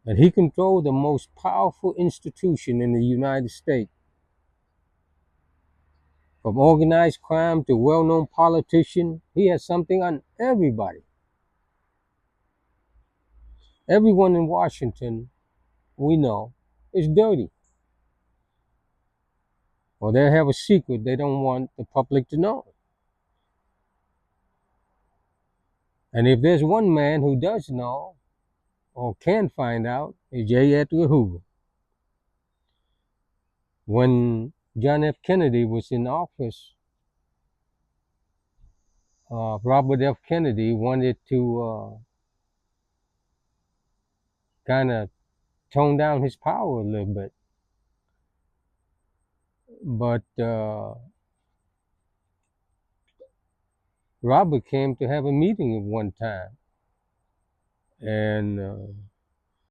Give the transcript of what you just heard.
And he controlled the most powerful institution in the United States. From organized crime to well-known politician, he has something on everybody. Everyone in Washington, we know, is dirty. Or they have a secret they don't want the public to know. And if there's one man who does know or can find out, it's J. Edgar Hoover. When John F. Kennedy was in office, Robert F. Kennedy wanted to kind of tone down his power a little bit. But Robert came to have a meeting at one time. And